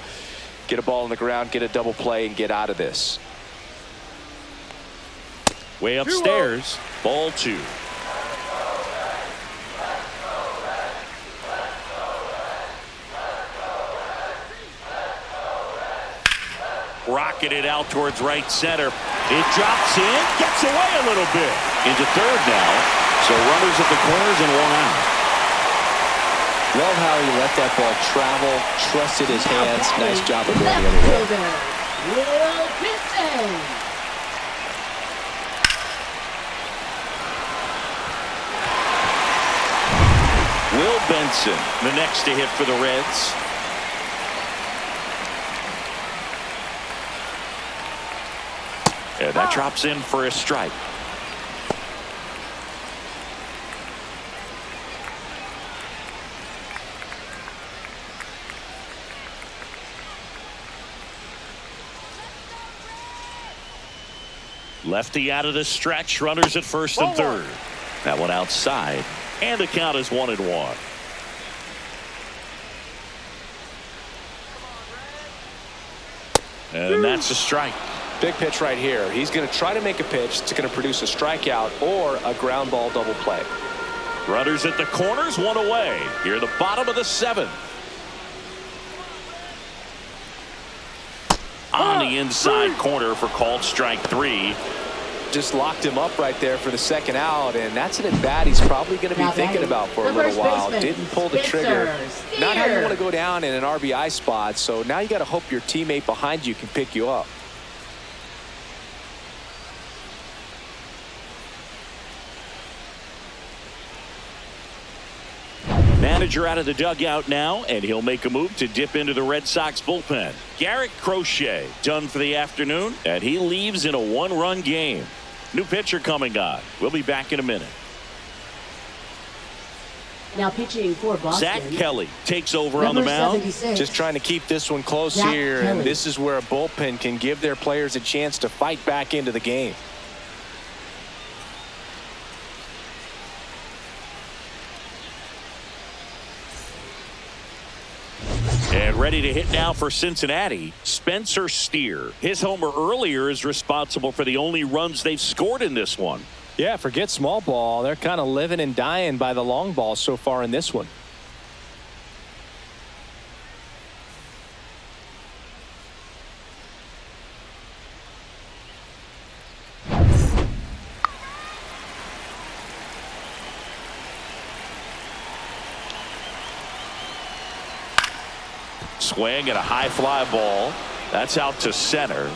get a ball on the ground, get a double play, and get out of this. Way upstairs, ball 2. Rocketed out towards right center. It drops in, gets away a little bit. Into third now. So runners at the corners and 1 out. Love how he let that ball travel, trusted his hands. Nice job of going the other way. Will Benson. Will Benson, the next to hit for the Reds. And that drops in for a strike. Lefty out of the stretch, runners at first and third. That one outside, and the count is 1-1. And that's a strike. Big pitch right here. He's going to try to make a pitch that's going to produce a strikeout or a ground ball double play. Runners at the corners, 1 away. Here the bottom of the 7th. On the inside corner for called strike 3. Just locked him up right there for the second out, and that's an at-bat he's probably going to be thinking about for a little while. Didn't pull the trigger. Not how you want to go down in an RBI spot, so now you got to hope your teammate behind you can pick you up. Manager out of the dugout now, and he'll make a move to dip into the Red Sox bullpen. Garrett Crochet done for the afternoon, and he leaves in a 1-run game. New pitcher coming on. We'll be back in a minute. Now pitching for Boston, Zach Kelly takes over on the mound. 76. Just trying to keep this one close Zach here, Kelly. and this is where a bullpen can give their players a chance to fight back into the game. And ready to hit now for Cincinnati, Spencer Steer. His homer earlier is responsible for the only runs they've scored in this one. Yeah, forget small ball. They're kind of living and dying by the long ball so far in this one. swing and a high fly ball. That's out to center.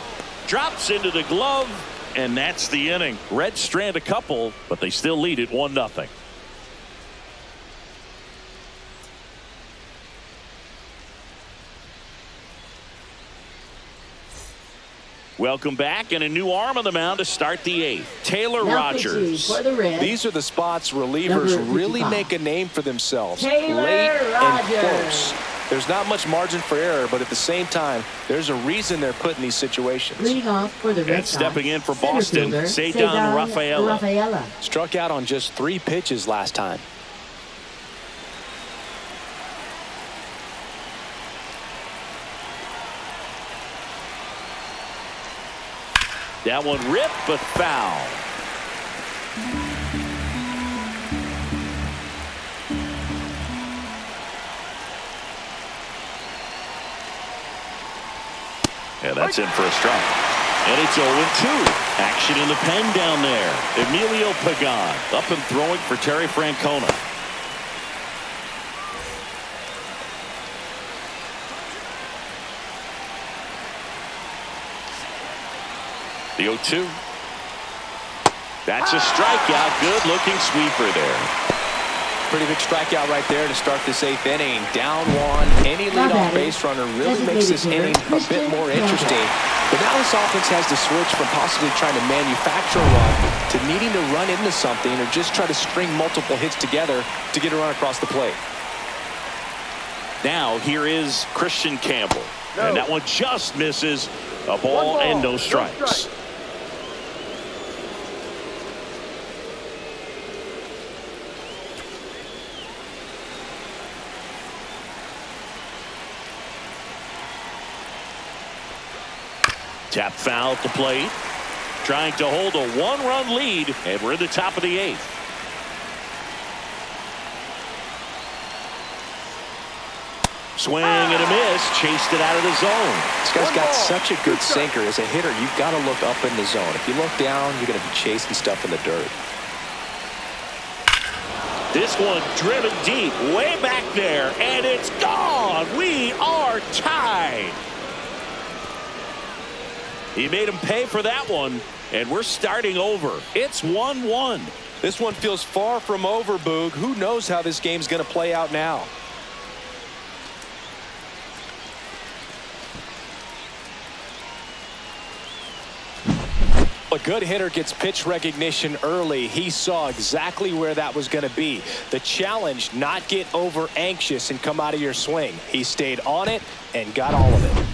Drops into the glove, and that's the inning. Reds strand a couple, but they still lead it 1-0. Welcome back, and a new arm on the mound to start the 8th. Taylor Rogers. For the Reds, These are the spots relievers really make a name for themselves. Taylor Late and Rogers. close. There's not much margin for error, but at the same time, there's a reason they're put in these situations. Leading off for the Red And Sox, stepping in for center Boston, fielder, Cedar Rafaela. Struck out on just 3 pitches last time. That one ripped, but foul. Yeah, that's in for a strike. And it's 0-2. Action in the pen down there. Emilio Pagan up and throwing for Terry Francona. The 0-2. That's a strikeout. Good looking sweeper there. Pretty big strikeout right there to start this 8th inning. Down 1. Any leadoff base runner really makes this inning a bit more interesting. But now this offense has to switch from possibly trying to manufacture a run to needing to run into something or just try to string multiple hits together to get a run across the plate. Now here is Christian Campbell. And that one just misses. A ball and no strikes. Tap foul at the plate. Trying to hold a 1-run lead, and we're in the top of the 8th. Swing and a miss. Chased it out of the zone. This guy's got such a good sinker. As a hitter, you've got to look up in the zone. If you look down, you're going to be chasing stuff in the dirt. This one driven deep, way back there, and it's gone. We are tied. He made him pay for that one, and we're starting over. It's 1-1. This one feels far from over, Boog. Who knows how this game's going to play out now? A good hitter gets pitch recognition early. He saw exactly where that was going to be. The challenge, not get over anxious and come out of your swing. He stayed on it and got all of it.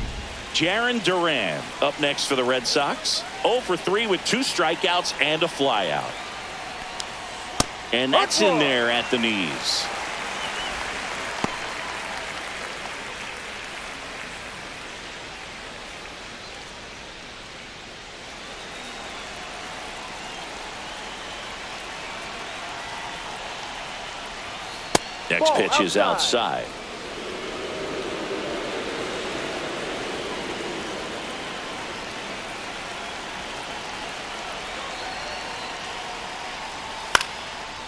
Jarren Duran up next for the Red Sox. 0 for 3 with 2 strikeouts and a flyout. And that's in there at the knees. Next pitch is outside.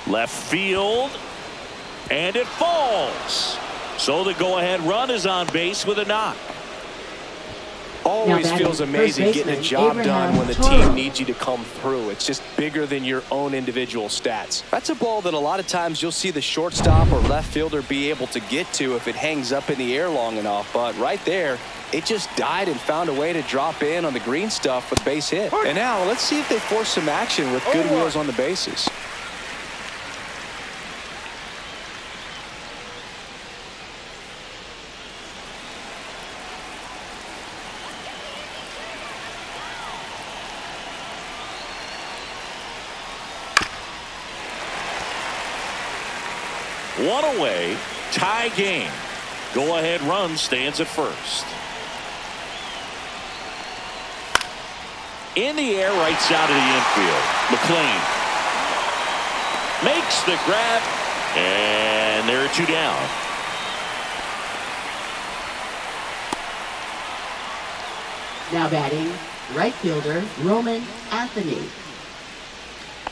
Left field, and it falls. So the go-ahead run is on base with a knock. Always feels amazing getting a job done when the team needs you to come through. It's just bigger than your own individual stats. That's a ball that a lot of times you'll see the shortstop or left fielder be able to get to if it hangs up in the air long enough. But right there, it just died and found a way to drop in on the green stuff with a base hit. And now let's see if they force some action with good wheels on the bases. One away, tie game. Go-ahead run stands at first. In the air, right side of the infield. McLean makes the grab, and there are 2 down. Now batting, right fielder Roman Anthony.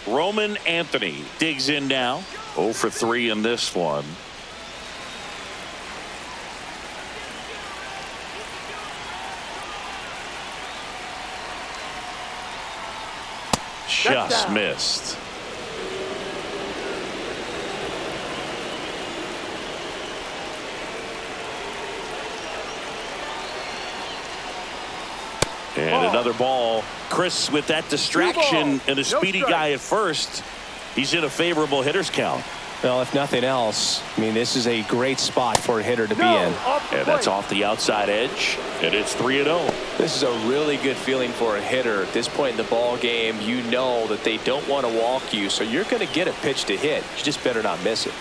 Roman Anthony digs in now. 0 for 3 in this one. Just missed. And another ball. Chris, with that distraction and a speedy guy at first, he's in a favorable hitter's count. Well, if nothing else, I mean, this is a great spot for a hitter to be in. And that's off the outside edge, and it's 3-0. This is a really good feeling for a hitter. At this point in the ball game, you know that they don't want to walk you, so you're going to get a pitch to hit. You just better not miss it.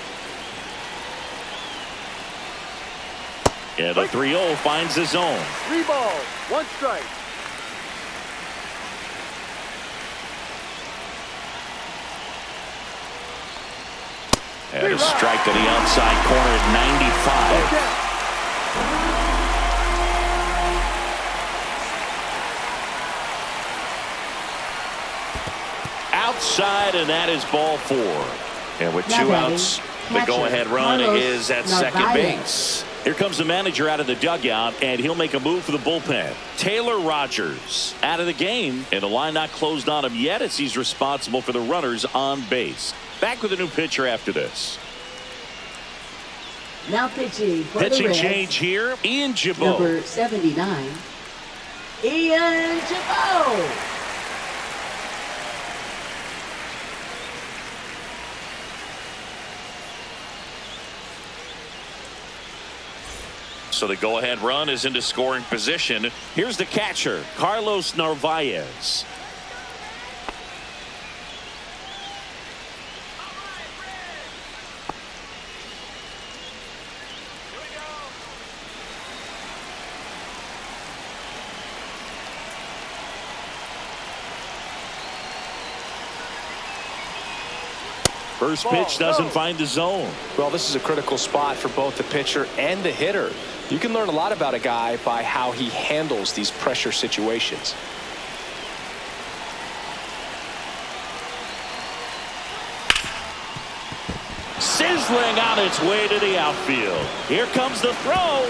And the 3-0 finds the zone. 3 balls, 1 strike. And a strike to the outside corner at 95. Outside, and that is ball 4. And with 2 outs, the go-ahead run is at second base. Here comes the manager out of the dugout, and he'll make a move for the bullpen. Taylor Rogers out of the game, and the line not closed on him yet as he's responsible for the runners on base. Back with a new pitcher after this. Now pitching for Pitching the Reds, change here, Ian Jabot. number 79, Ian Jabot. So the go-ahead run is into scoring position. Here's the catcher, Carlos Narvaez. First pitch doesn't find the zone. Well, this is a critical spot for both the pitcher and the hitter. You can learn a lot about a guy by how he handles these pressure situations. Sizzling on its way to the outfield. Here comes the throw.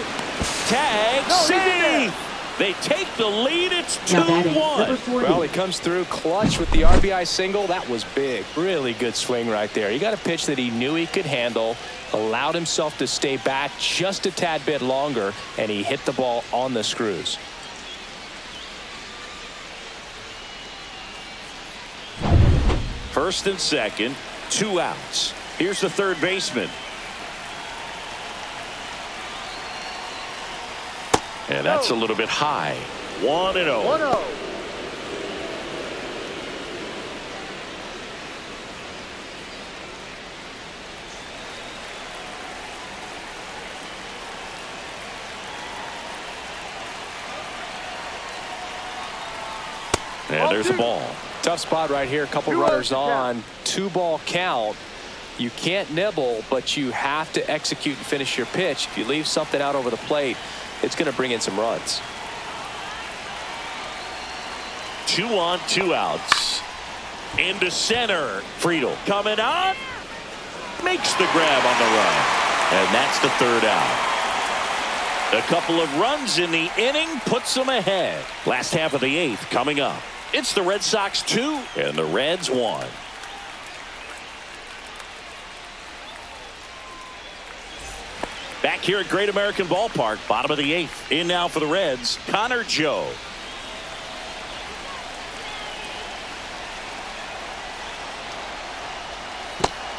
Tag, safe. They take the lead. It's 2-1. Well, he comes through clutch with the RBI single. That was big. Really good swing right there. He got a pitch that he knew he could handle, allowed himself to stay back just a tad bit longer, and he hit the ball on the screws. First and second, 2 outs. Here's the third baseman. And that's a little bit high. 1-0. 1-0. And there's a ball. Tough spot right here. A couple runners on. 2-ball count. You can't nibble, but you have to execute and finish your pitch. If you leave something out over the plate, it's going to bring in some runs. 2 on, 2 outs. Into center. Friedel coming out. Makes the grab on the run. And that's the 3rd out. A couple of runs in the inning puts them ahead. Last half of the 8th coming up. It's the Red Sox 2 and the Reds 1. Back here at Great American Ballpark, bottom of the 8th. In now for the Reds, Connor Joe.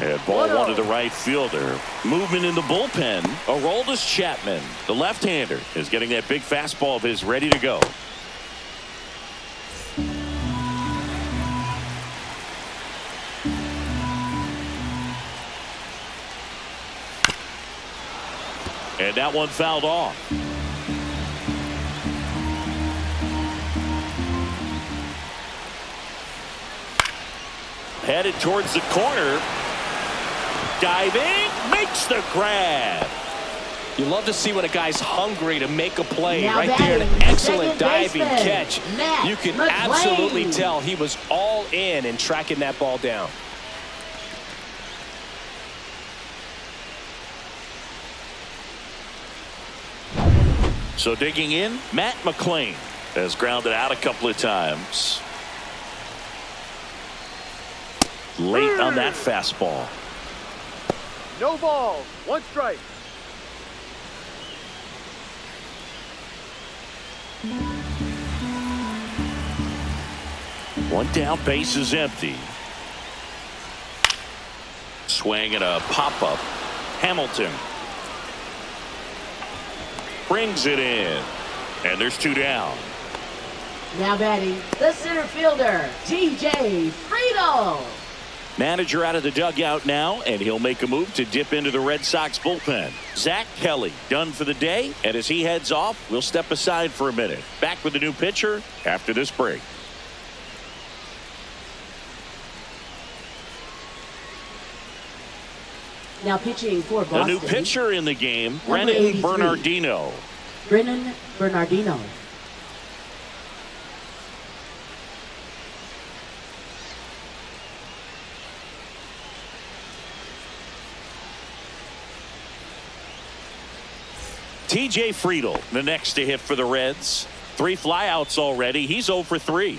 And ball 1 to the right fielder. Movement in the bullpen. Aroldis Chapman, the left-hander, is getting that big fastball of his ready to go. And that one fouled off. Headed towards the corner. Diving, makes the grab. You love to see when a guy's hungry to make a play. Now Right there, an batting, excellent second diving baseman, catch. Matt You can McLain. absolutely tell he was all in tracking that ball down. So digging in, Matt McLain has grounded out a couple of times. late on that fastball. No balls. One strike. One down, base is empty. Swing and a pop-up. Hamilton brings it in, and there's two down. Now batting, the center fielder, TJ Friedel. Manager out of the dugout now, and he'll make a move to dip into the Red Sox bullpen. Zach Kelly done for the day, and as he heads off, we'll step aside for a minute. Back with the new pitcher after this break. Now pitching for Boston. A new pitcher in the game, Number Brennan 83. Bernardino. Brennan Bernardino. TJ Friedel, the next to hit for the Reds. 3 flyouts already. He's 0 for 3.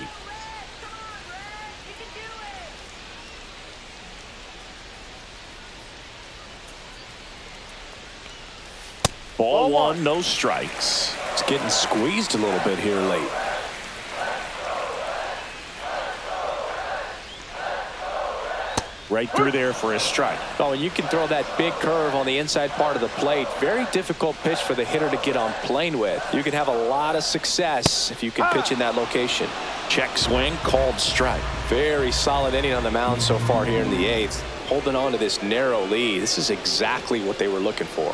Ball one, no strikes. It's getting squeezed a little bit here late. Right through there for a strike. Oh, and you can throw that big curve on the inside part of the plate. Very difficult pitch for the hitter to get on plane with. You can have a lot of success if you can pitch in that location. Check swing, called strike. Very solid inning on the mound so far here in the 8th. Holding on to this narrow lead. This is exactly what they were looking for.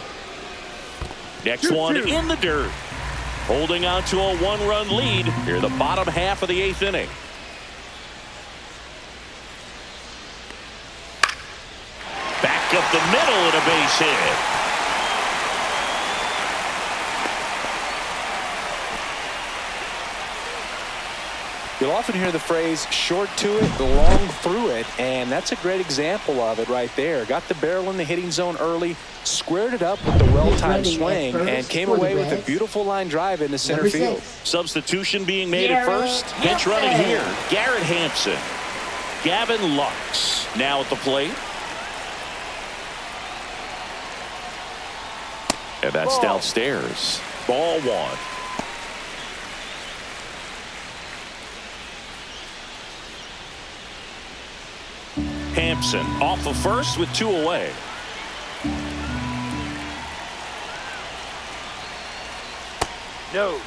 Next one in the dirt. Holding on to a 1-run lead here in the bottom half of the 8th inning. Back up the middle and a base hit. You'll often hear the phrase short to it, long through it, and that's a great example of it right there. Got the barrel in the hitting zone early, squared it up with the well-timed swing, and came away with a beautiful line drive into center field. Substitution being made at first. Pinch running here. Garrett Hampson. Gavin Lux now at the plate. And that's downstairs. Ball one. Hampson off of first with 2 away. No.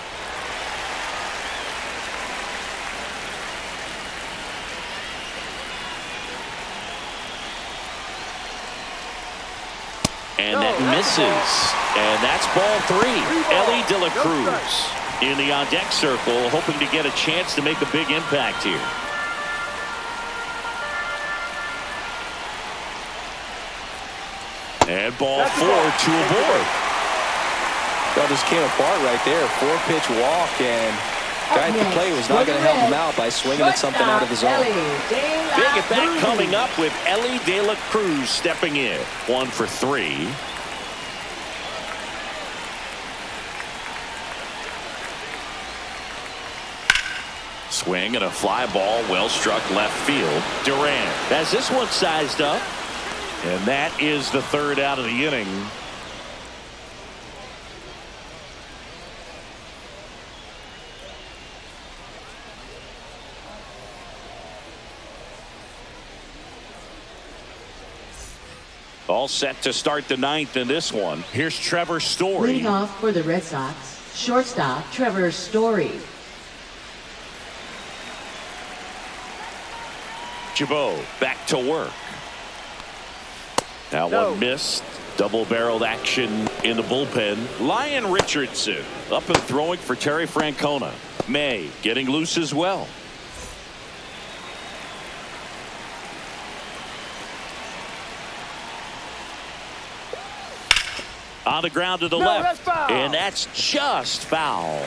And that misses. And that's ball 3. Ellie De La Cruz in the on-deck circle, hoping to get a chance to make a big impact here. And ball 4, 2 aboard. That just came apart right there. 4-pitch walk, and guy at the plate was not going to help him out by swinging at something out of the zone. Big at bat coming up with Ellie De La Cruz stepping in. 1 for 3. Swing and a fly ball, well struck left field. Durant has this one sized up. And that is the 3rd out of the inning. All set to start the 9th in this one. Here's Trevor Story. Leading off for the Red Sox, shortstop Trevor Story. Jabot back to work. That one missed. Double-barreled action in the bullpen. Lyon Richardson up and throwing for Terry Francona. May getting loose as well. On the ground to the left. And that's just foul.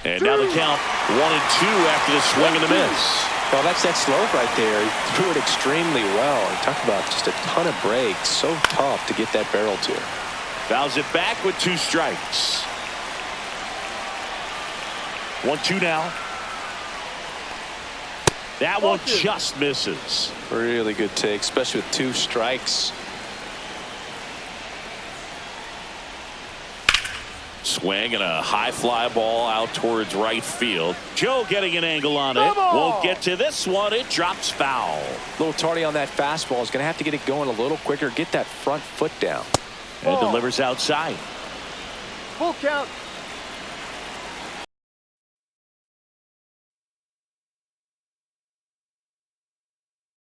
And now the count 1-2 after the swing and the miss. Well, that's that slope right there. He threw it extremely well. And talk about just a ton of breaks. So tough to get that barrel to. Fouls it back with 2 strikes. 1-2 now. That one Focus. just misses. Really good take, especially with 2 strikes. Swing and a high fly ball out towards right field. Joe getting an angle on it. Come on. Won't get to this one. It drops foul. A little tardy on that fastball. Is going to have to get it going a little quicker. Get that front foot down. And delivers outside. Full count.